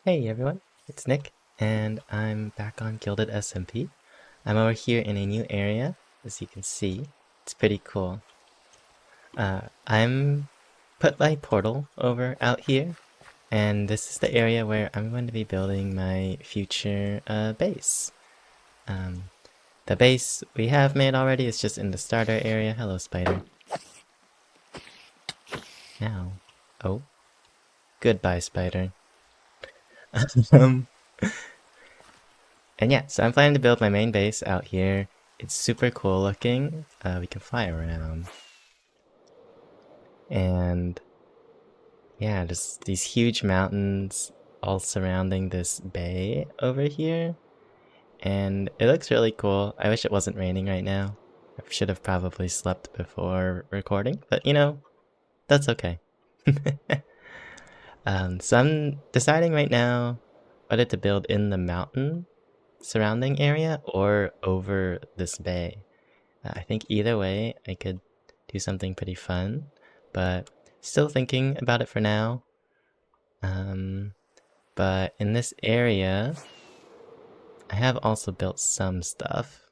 Hey everyone, it's Nick, and I'm back on Gilded SMP. I'm over here in a new area, as you can see. It's pretty cool. I'm put my portal over out here, and this is the area where I'm going to be building my future base. The base we have made already is just in the starter area. Hello, spider. Now. Oh. Goodbye, spider. um, And yeah, so I'm planning to build my main base out here. It's super cool looking. We can fly around. And yeah, just these huge mountains all surrounding this bay over here. And it looks really cool. I wish it wasn't raining right now. I should have probably slept before recording, but you know, that's okay. So I'm deciding right now whether to build in the mountain surrounding area or over this bay. I think either way I could do something pretty fun, but still thinking about it for now. But in this area, I have also built some stuff.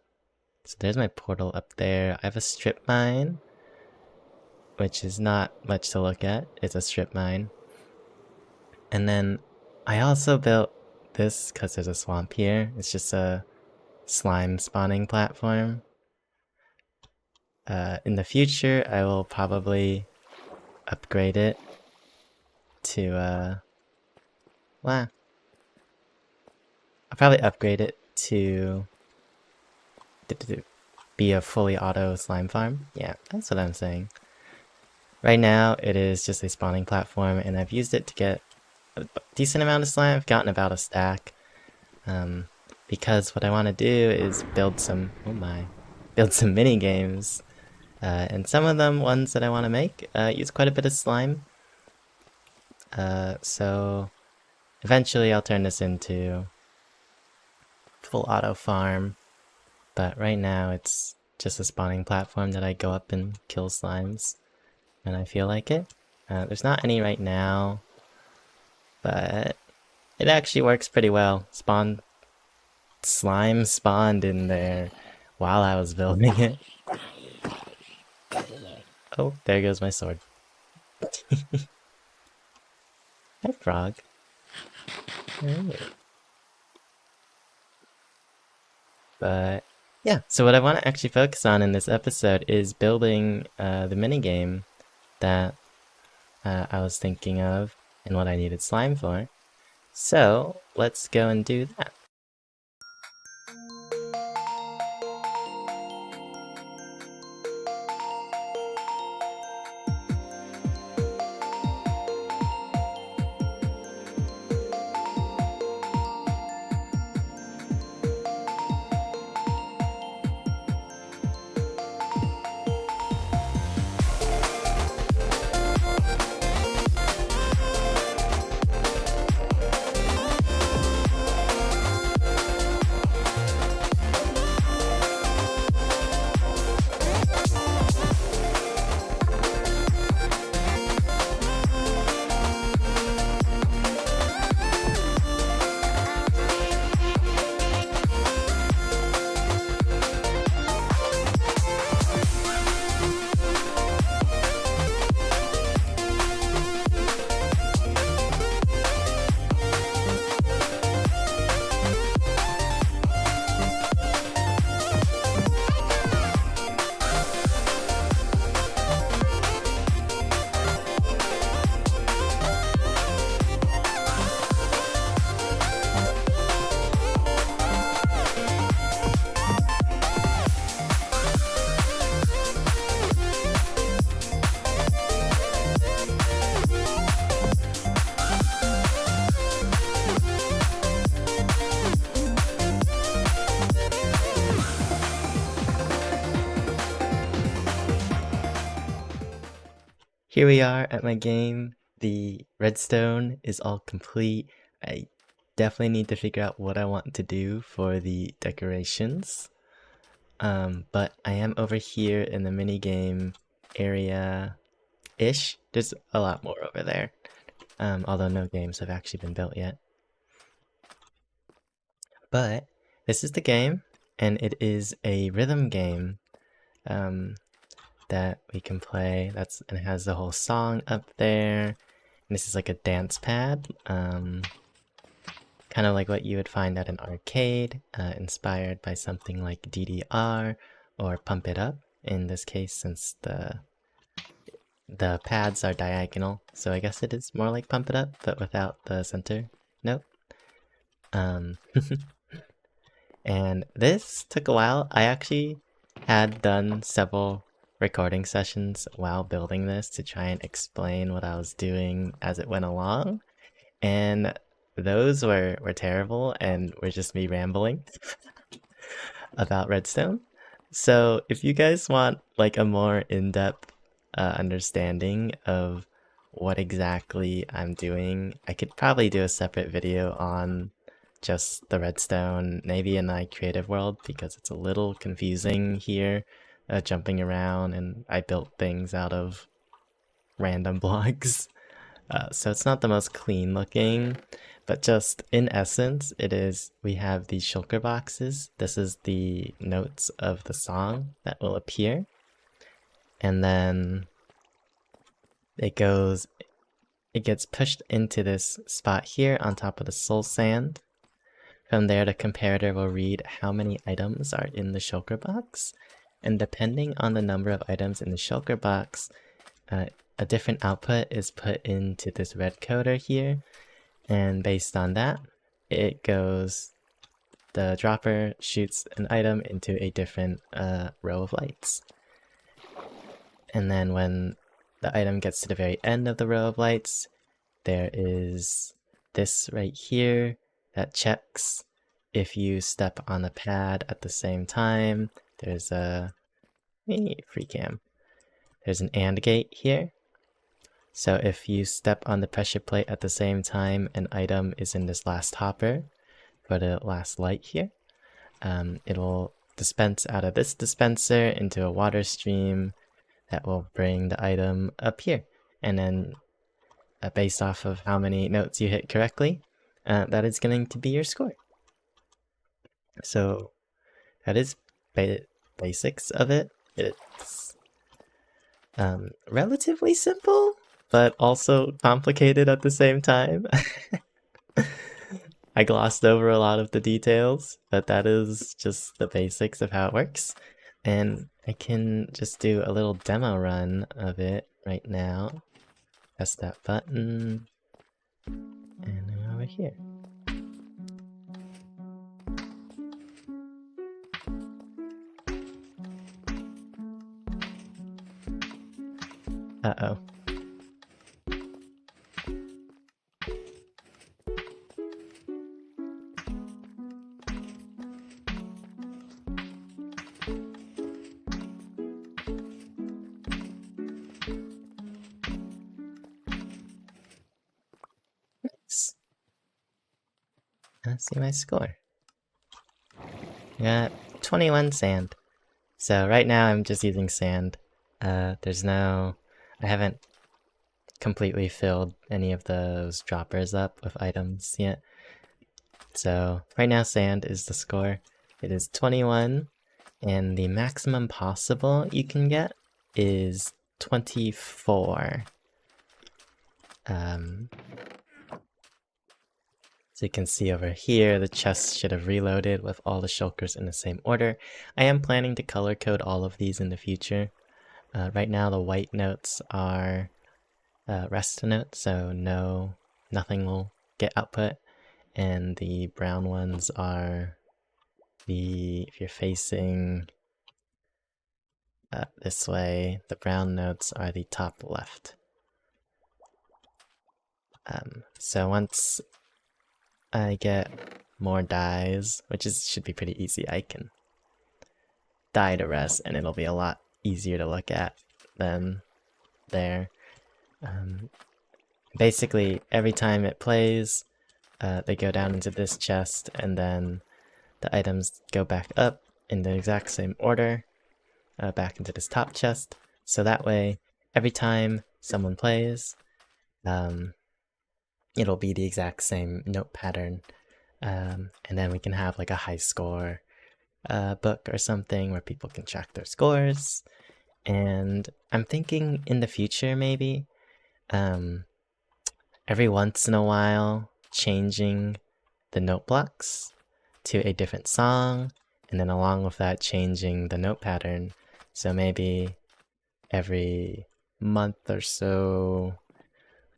So there's my portal up there. I have a strip mine, which is not much to look at. It's a strip mine. And then I also built this because there's a swamp here. It's just a slime spawning platform. In the future, I will probably upgrade it to, I'll probably upgrade it to be a fully auto slime farm. Yeah, that's what I'm saying. Right now, it is just a spawning platform, and I've used it to get a decent amount of slime. I've gotten about a stack. Because what I want to do is build some, build some mini games. And some of them, ones that I want to make, use quite a bit of slime. So eventually I'll turn this into full auto farm. But right now it's just a spawning platform that I go up and kill slimes when I feel like it. There's not any right now, but it actually works pretty well. Slime spawned in there while I was building it. Oh, there goes my sword. Hi, frog. Alright. But yeah, so what I want to actually focus on in this episode is building the minigame that I was thinking of and what I needed slime for. So let's go and do that. Here we are at my game. The redstone is all complete. I definitely need to figure out what I want to do for the decorations. But I am over here in the minigame area-ish. There's a lot more over there. Although no games have actually been built yet. But this is the game, and it is a rhythm game that we can play. And it has the whole song up there. And this is like a dance pad, kind of like what you would find at an arcade, inspired by something like DDR or Pump It Up. In this case, since the pads are diagonal, so I guess it is more like Pump It Up, but without the center note. And this took a while. I actually had done several recording sessions while building this to try and explain what I was doing as it went along, and those were terrible and were just me rambling about redstone. So if you guys want like a more in-depth understanding of what exactly I'm doing, I could probably do a separate video on just the redstone, maybe in my creative world, because it's a little confusing here, jumping around, and I built things out of random blocks. So it's not the most clean looking, but just in essence, we have these shulker boxes. This is the notes of the song that will appear. And then it gets pushed into this spot here on top of the soul sand. From there, the comparator will read how many items are in the shulker box. And depending on the number of items in the shulker box, a different output is put into this red coder here, and based on that, the dropper shoots an item into a different row of lights. And then when the item gets to the very end of the row of lights, there is this right here that checks if you step on the pad at the same time. There's a free cam. There's an AND gate here. So if you step on the pressure plate at the same time, an item is in this last hopper for the last light here. It'll dispense out of this dispenser into a water stream that will bring the item up here. And then based off of how many notes you hit correctly, that is going to be your score. So that is basics of it. It's relatively simple, but also complicated at the same time. I glossed over a lot of the details, but that is just the basics of how it works. And I can just do a little demo run of it right now. Press that button, and I'm over here. Uh-oh. Let's see my score. I got 21 sand. So right now I'm just using sand. I haven't completely filled any of those droppers up with items yet. So right now sand is the score. It is 21, and the maximum possible you can get is 24. So you can see over here, the chest should have reloaded with all the shulkers in the same order. I am planning to color code all of these in the future. Right now the white notes are rest notes, so nothing will get output. And the brown ones are if you're facing this way, the brown notes are the top left. So once I get more dyes, should be pretty easy, I can dye to rest and it'll be a lot easier to look at than there. Basically, every time it plays, they go down into this chest, and then the items go back up in the exact same order, back into this top chest. So that way, every time someone plays, it'll be the exact same note pattern And then we can have like a high score book or something where people can track their scores. And I'm thinking in the future, maybe, every once in a while, changing the note blocks to a different song, and then along with that, changing the note pattern. So maybe every month or so,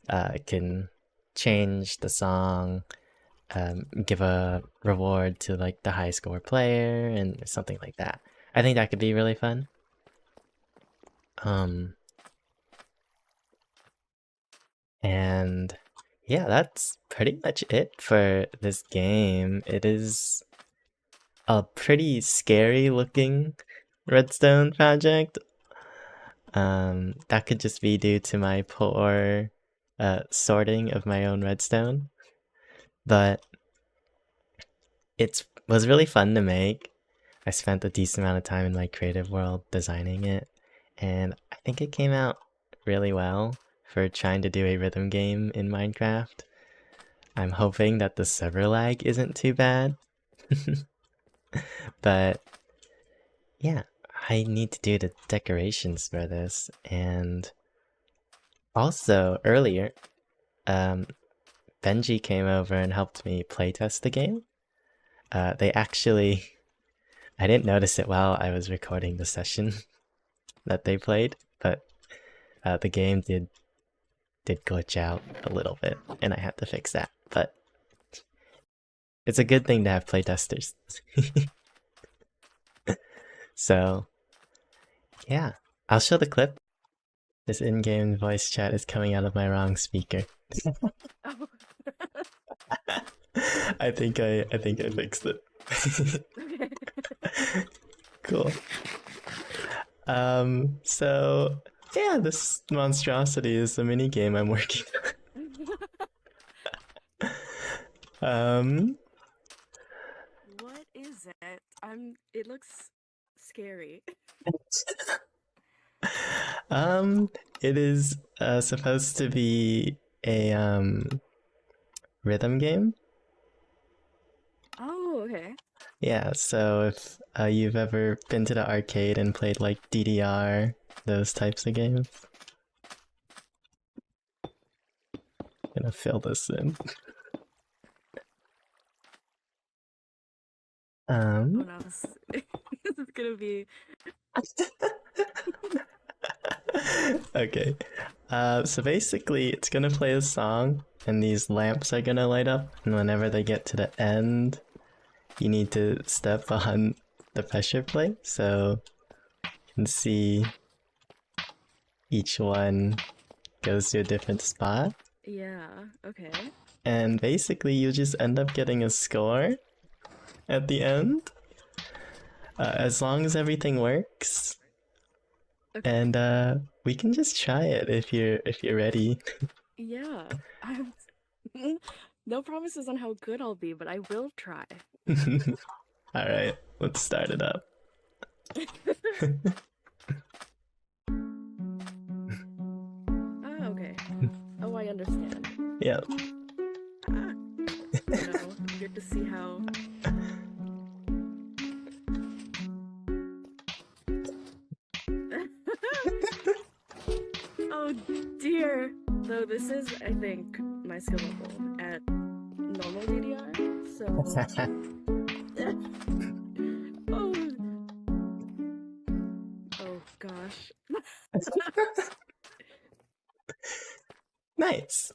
I can change the song, give a reward to like the high score player, and something like that. I think that could be really fun. And yeah, that's pretty much it for this game. It is a pretty scary looking redstone project. That could just be due to my poor sorting of my own redstone. But it was really fun to make. I spent a decent amount of time in my creative world designing it, and I think it came out really well for trying to do a rhythm game in Minecraft. I'm hoping that the server lag isn't too bad. But yeah, I need to do the decorations for this. And also earlier, Benji came over and helped me playtest the game. They actually, I didn't notice it while I was recording the session that they played, but the game did glitch out a little bit, and I had to fix that. But it's a good thing to have playtesters. So yeah, I'll show the clip. This in-game voice chat is coming out of my wrong speaker. Oh. I think I fixed it. Cool. So yeah, this monstrosity is the mini game I'm working on. What is it? It looks scary. It is supposed to be a rhythm game. Oh, okay. Yeah, so if you've ever been to the arcade and played like DDR, those types of games. I'm gonna fill this in. Oh no, this is gonna be... Okay. So basically, it's gonna play a song, and these lamps are gonna light up, and whenever they get to the end, you need to step on the pressure plate, so you can see each one goes to a different spot. Yeah, okay. And basically, you just end up getting a score at the end, as long as everything works. Okay. And we can just try it if you're ready. Yeah, I'm... No promises on how good I'll be, but I will try. Alright, let's start it up. Ah, okay. Oh, I understand. Yep. Ah. No, good to see how... Oh dear! Though this is, I think, my skill level at normal DDR, so... Oh. Oh gosh. Nice.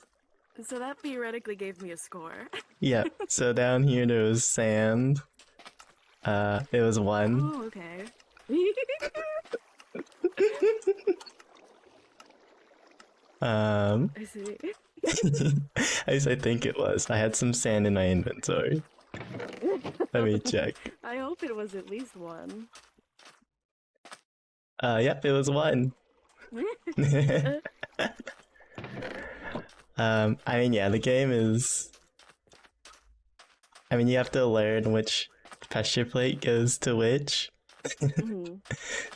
So that theoretically gave me a score. Yep. So down here there was sand. It was 1. Oh, okay. I see. At least I think it was. I had some sand in my inventory. Let me check. I hope it was at least 1. Yep, it was 1. I mean, yeah, the game is... I mean, you have to learn which pressure plate goes to which.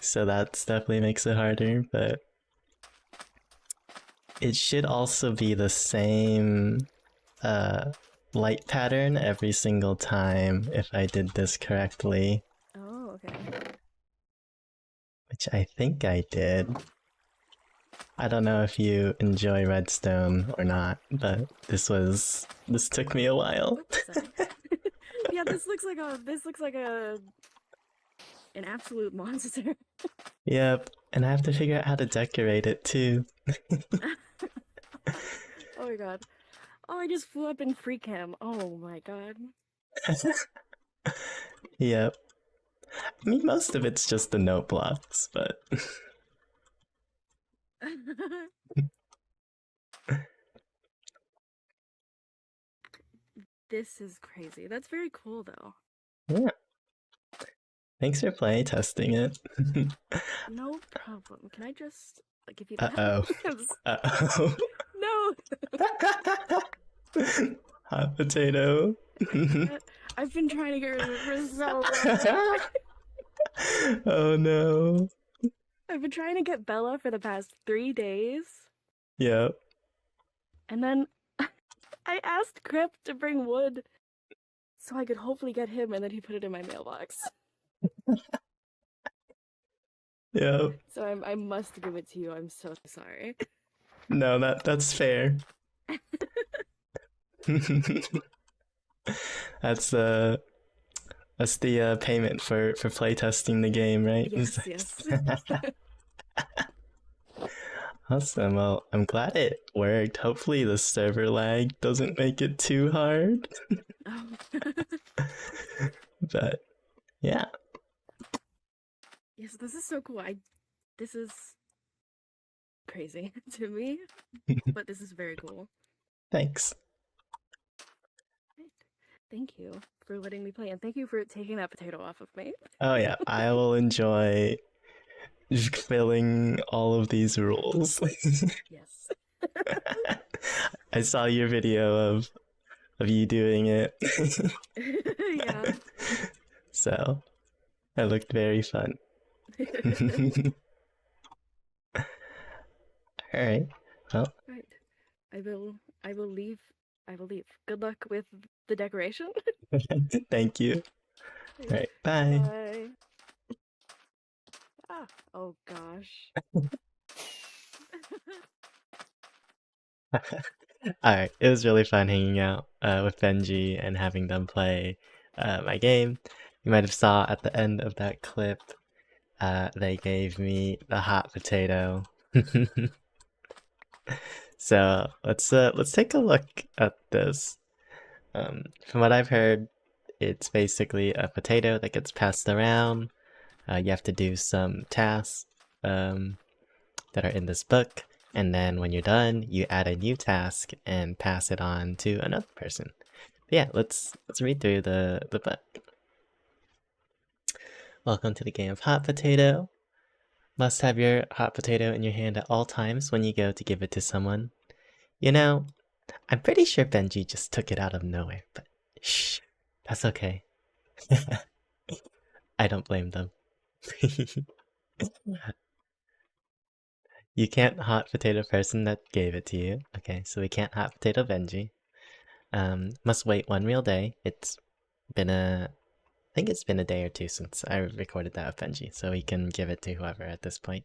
So that's definitely makes it harder, but... It should also be the same light pattern every single time if I did this correctly, Oh, okay. which I think I did. I don't know if you enjoy redstone or not, but this took me a while. Oops, sorry. Yeah, this looks like an absolute monster. Yep, and I have to figure out how to decorate it too. Oh my god. Oh, I just flew up in free cam. Oh my god. Yep. I mean, most of it's just the note blocks, but This is crazy. That's very cool though. yeah. Thanks for play testing it. No problem. Can I just give you that? Uh-oh. Uh-oh. No! Hot potato. I've been trying to get rid of it for so long. Oh no. I've been trying to get Bella for the past 3 days. Yep. And then I asked Crip to bring wood so I could hopefully get him, and then he put it in my mailbox. Yep. So I must give it to you. I'm so sorry. No, that's fair. That's the payment for playtesting the game, right? Yes, yes. Awesome. Well, I'm glad it worked. Hopefully the server lag doesn't make it too hard. Oh. But yeah. Yes, this is so cool. This is crazy to me, but this is very cool. Thanks. Right. Thank you for letting me play, and thank you for taking that potato off of me. Oh yeah, I will enjoy filling all of these rules. Yes. I saw your video of you doing it. Yeah. So it looked very fun. Alright. Well. Right. I will leave. Good luck with the decoration. Thank you. Alright, bye. Bye. Ah, oh gosh. Alright, it was really fun hanging out with Benji and having them play my game. You might have saw at the end of that clip, they gave me the hot potato. So let's take a look at this. From what I've heard, it's basically a potato that gets passed around. You have to do some tasks that are in this book, and then when you're done, you add a new task and pass it on to another person. But yeah, let's read through the book. Welcome to the game of hot potato. Must have your hot potato in your hand at all times when you go to give it to someone. You know, I'm pretty sure Benji just took it out of nowhere, but shh, that's okay. I don't blame them. You can't hot potato person that gave it to you. Okay, so we can't hot potato Benji. Must wait 1 real day. It's been I think it's been a day or 2 since I recorded that with Benji, so we can give it to whoever at this point.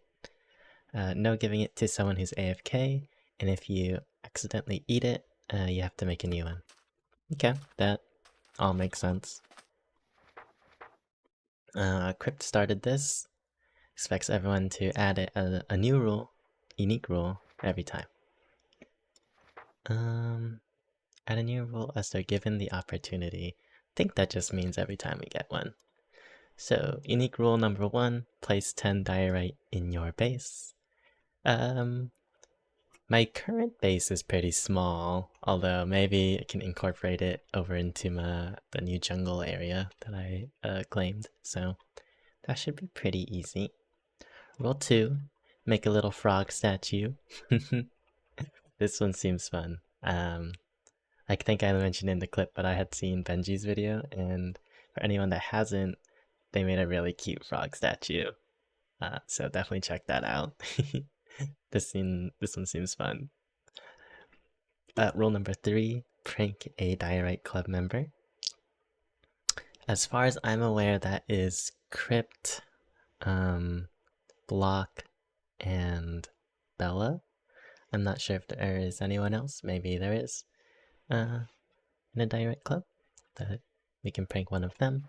No giving it to someone who's AFK, and if you accidentally eat it, you have to make a new one. Okay, that all makes sense. Crypt started this. Expects everyone to add a new rule, unique rule, every time. Add a new rule as they're given the opportunity. I think that just means every time we get one. So, unique rule number 1, place 10 diorite in your base. My current base is pretty small, although maybe I can incorporate it over into the new jungle area that I claimed, so that should be pretty easy. Rule 2, make a little frog statue. This one seems fun. I think I mentioned in the clip, but I had seen Benji's video, and for anyone that hasn't, they made a really cute frog statue. So definitely check that out. This one seems fun. Rule number 3, prank a Diorite Club member. As far as I'm aware, that is Crypt, Block, and Bella. I'm not sure if there is anyone else. Maybe there is in a Diorite Club. But we can prank one of them.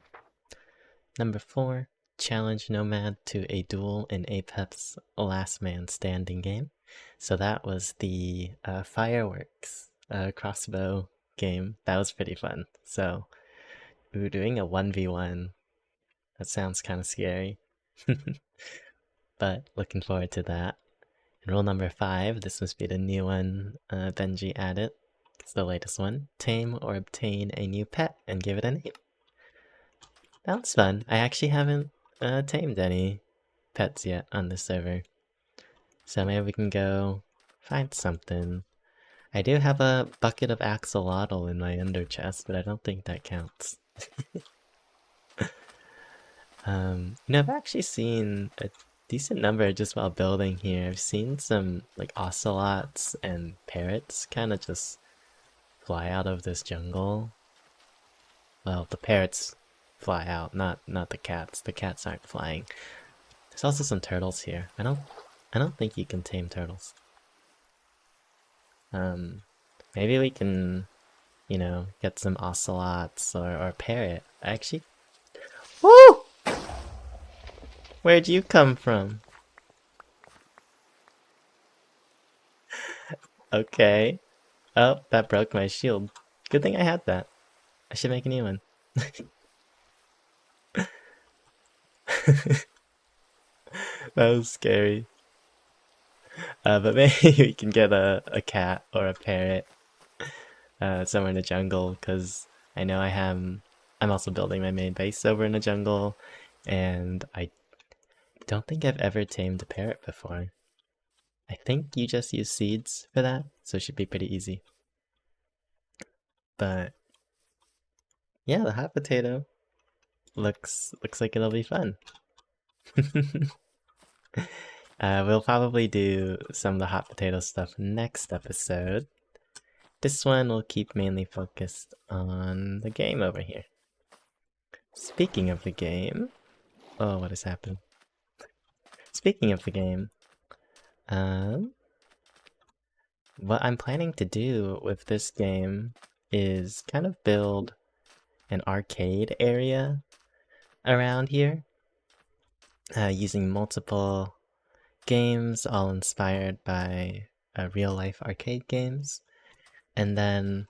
Number 4, challenge Nomad to a duel in Apep's Last Man Standing game. So that was the fireworks crossbow game. That was pretty fun. So we're doing a 1v1. That sounds kind of scary. But looking forward to that. And rule number 5, this must be the new one Benji added. It's the latest one. Tame or obtain a new pet and give it a name. That was fun. I actually haven't tamed any pets yet on this server. So maybe we can go find something. I do have a bucket of axolotl in my under chest, but I don't think that counts. I've actually seen a decent number just while building here. I've seen some like ocelots and parrots kind of just fly out of this jungle. Well, the parrots fly out, not the cats. The cats aren't flying. There's also some turtles here. I don't think you can tame turtles. Maybe we can, get some ocelots or a parrot. Actually, woo! Where'd you come from? Okay. Oh, that broke my shield. Good thing I had that. I should make a new one. That was scary. But maybe we can get a cat or a parrot somewhere in the jungle, because I know I'm also building my main base over in the jungle, and I don't think I've ever tamed a parrot before. I think you just use seeds for that, so it should be pretty easy. But yeah, the hot potato looks like it'll be fun. We'll probably do some of the hot potato stuff next episode. This one will keep mainly focused on the game over here. Speaking of the game... Oh, what has happened? Speaking of the game... what I'm planning to do with this game is kind of build an arcade area around here. Using multiple games, all inspired by real-life arcade games. And then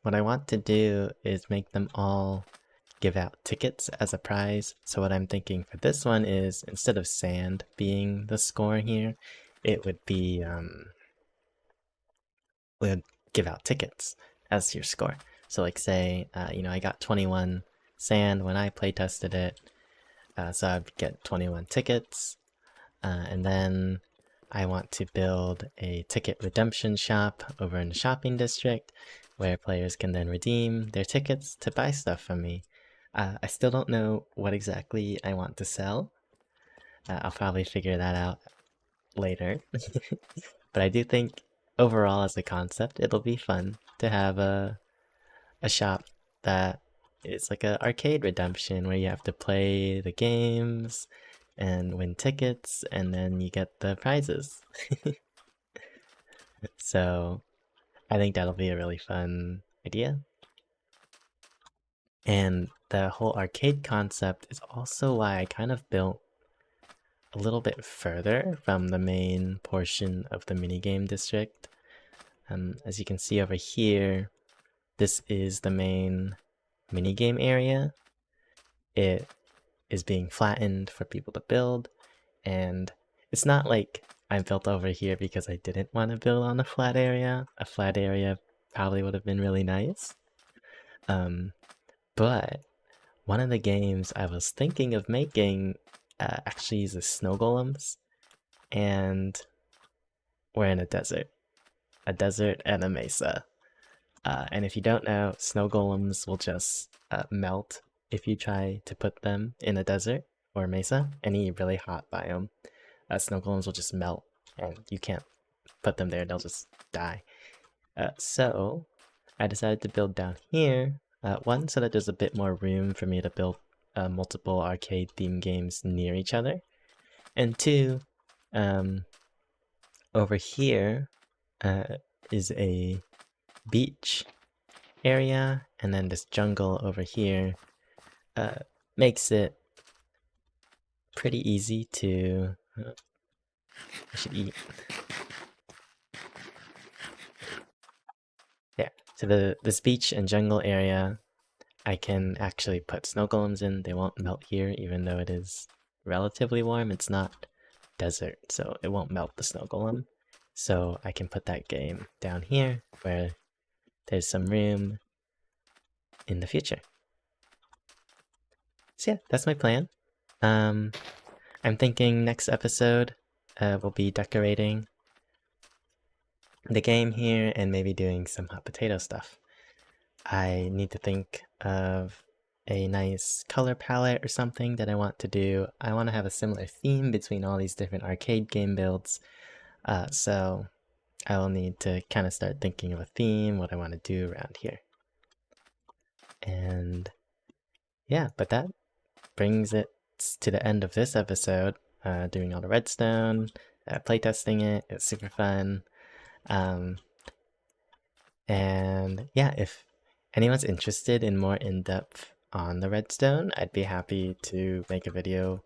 what I want to do is make them all give out tickets as a prize. So what I'm thinking for this one is, instead of sand being the score here, it would be, we would give out tickets as your score. So like say, I got 21 sand when I playtested it, so I'd get 21 tickets, and then I want to build a ticket redemption shop over in the shopping district where players can then redeem their tickets to buy stuff from me. I still don't know what exactly I want to sell. I'll probably figure that out later. But I do think overall as a concept it'll be fun to have a shop that is like an arcade redemption where you have to play the games and win tickets, and then you get the prizes. So I think that'll be a really fun idea. And the whole arcade concept is also why I kind of built a little bit further from the main portion of the minigame district. As you can see over here, this is the main minigame area. It is being flattened for people to build, and it's not like I built over here because I didn't want to build on a flat area. A flat area probably would have been really nice. But one of the games I was thinking of making actually uses snow golems, and we're in a desert and a mesa. And if you don't know, snow golems will just melt if you try to put them in a desert or mesa, any really hot biome. Snow golems will just melt, and you can't put them there, they'll just die. So I decided to build down here. One, so that there's a bit more room for me to build multiple arcade themed games near each other. And two, over here is a beach area, and then this jungle over here makes it pretty easy to... I should eat. Yeah, so this beach and jungle area, I can actually put snow golems in. They won't melt here, even though it is relatively warm. It's not desert, so it won't melt the snow golem. So I can put that game down here, where there's some room in the future. So yeah, that's my plan. I'm thinking next episode we'll be decorating the game here and maybe doing some hot potato stuff. I need to think of a nice color palette or something that I want to do. I want to have a similar theme between all these different arcade game builds. So I will need to kind of start thinking of a theme, what I want to do around here. And yeah, but that brings it to the end of this episode. Doing all the redstone, playtesting it. It's super fun. And yeah, if anyone's interested in more in-depth on the redstone, I'd be happy to make a video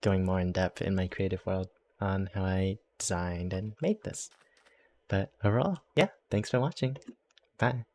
going more in-depth in my creative world on how I designed and made this. But overall, yeah, thanks for watching. Bye.